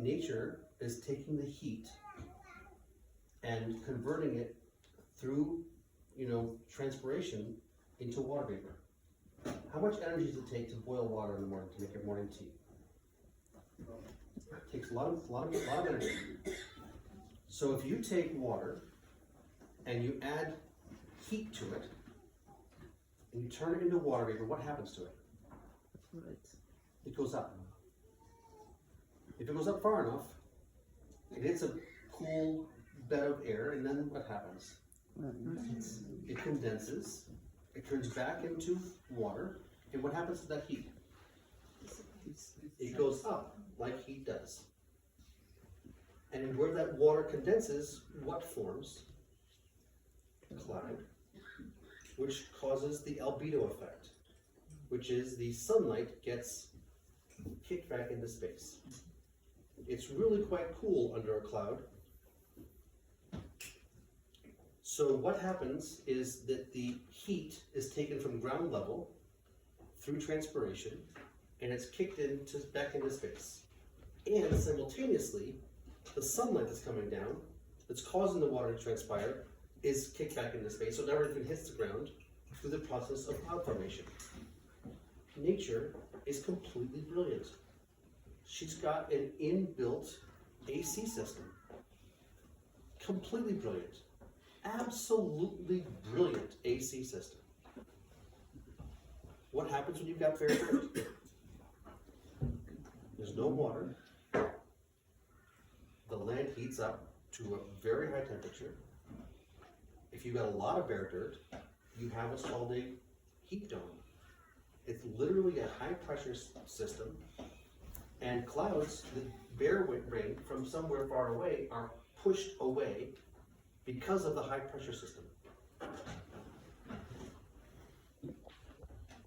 nature is taking the heat and converting it through, transpiration into water vapor. How much energy does it take to boil water in the morning to make your morning tea? It takes a lot of energy. So if you take water and you add heat to it and you turn it into water vapor, what happens to it? It goes up. If it goes up far enough, it hits a cool bed of air, and then what happens? It condenses, it turns back into water, and what happens to that heat? It goes up, like heat does. And where that water condenses, what forms? Cloud, which causes the albedo effect, which is the sunlight gets kicked back into space. It's really quite cool under a cloud. So what happens is that the heat is taken from ground level through transpiration, and it's kicked back into space. And simultaneously, the sunlight that's coming down, that's causing the water to transpire, is kicked back into space, so now everything hits the ground through the process of cloud formation. Nature is completely brilliant. She's got an inbuilt AC system. Completely brilliant. Absolutely brilliant AC system. What happens when you've got bare dirt? There's no water. The land heats up to a very high temperature. If you've got a lot of bare dirt, you have what's called a heat dome. It's literally a high pressure system, and clouds that bear rain from somewhere far away are pushed away because of the high pressure system.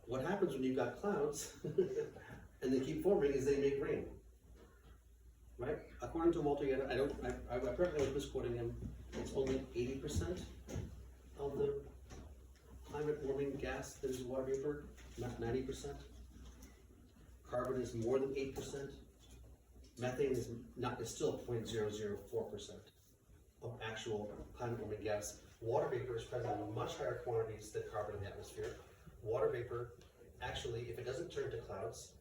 What happens when you've got clouds and they keep forming is they make rain, right? According to Walter Yetta, I apparently was misquoting him, it's only 80% of the climate warming gas that is water vapor, not 90%. Carbon is more than 8%. Methane is still 0.004% of actual climate warming gas. Water vapor is present in much higher quantities than carbon in the atmosphere. Water vapor, actually, if it doesn't turn to clouds,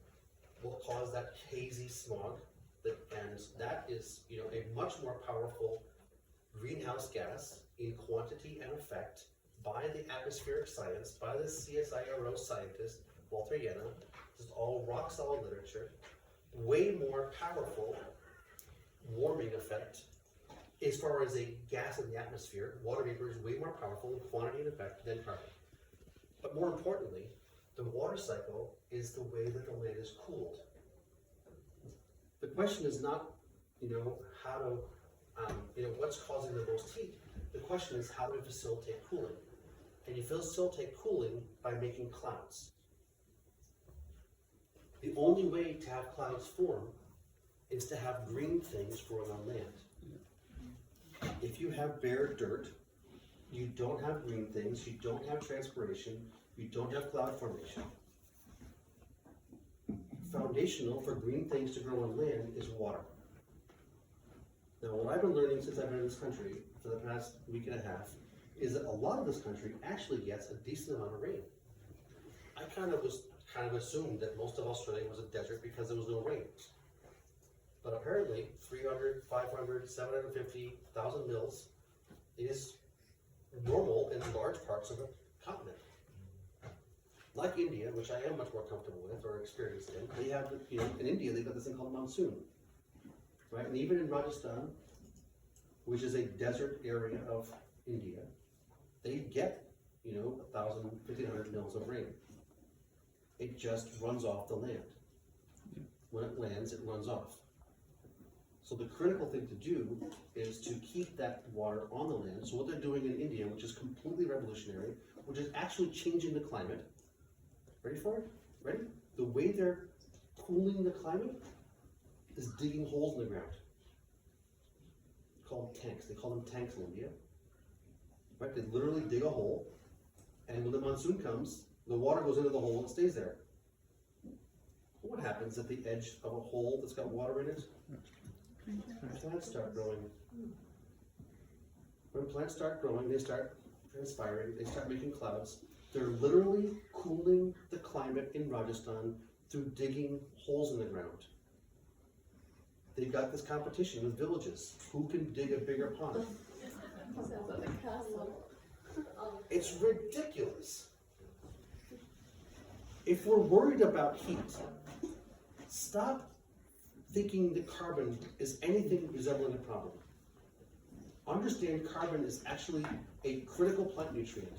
will cause that hazy smog, and that is, a much more powerful greenhouse gas in quantity and effect by the atmospheric science, by the CSIRO scientist, Walter Yetta. This is all rock solid literature. Way more powerful warming effect as far as a gas in the atmosphere. Water vapor is way more powerful in quantity and effect than carbon. But more importantly, the water cycle is the way that the land is cooled. The question is not, how to, what's causing the most heat. The question is how to facilitate cooling. And you facilitate cooling by making clouds. The only way to have clouds form is to have green things growing on land. If you have bare dirt, you don't have green things, you don't have transpiration, you don't have cloud formation. Foundational for green things to grow on land is water. Now, what I've been learning since I've been in this country for the past week and a half is that a lot of this country actually gets a decent amount of rain. I kind of assumed that most of Australia was a desert because there was no rain. But apparently 300, 500, 750,000 mils is normal in large parts of the continent. Like India, which I am much more comfortable with or experienced in, they have, in India they've got this thing called monsoon, right? And even in Rajasthan, which is a desert area of India, they get, 1,000, 1,500 mils of rain. It just runs off the land. When it lands, it runs off. So the critical thing to do is to keep that water on the land. So what they're doing in India, which is completely revolutionary, which is actually changing the climate. Ready for it? Ready? The way they're cooling the climate is digging holes in the ground. Called tanks. They call them tanks in India. Right? They literally dig a hole, and when the monsoon comes, the water goes into the hole and stays there. What happens at the edge of a hole that's got water in it? Plants start growing. When plants start growing, they start transpiring, they start making clouds. They're literally cooling the climate in Rajasthan through digging holes in the ground. They've got this competition with villages. Who can dig a bigger pond? It's ridiculous. If we're worried about heat, stop thinking that carbon is anything resembling a problem. Understand carbon is actually a critical plant nutrient.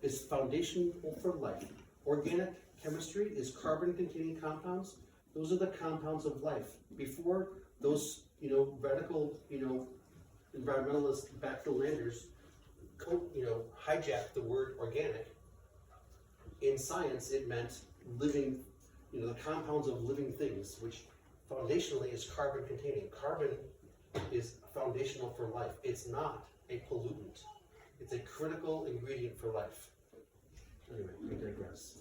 It's foundational for life. Organic chemistry is carbon-containing compounds. Those are the compounds of life. Before those, radical, environmentalist backfill landers, hijacked the word organic. In science, it meant living, the compounds of living things, which foundationally is carbon-containing. Carbon is foundational for life. It's not a pollutant. It's a critical ingredient for life. Anyway, I digress.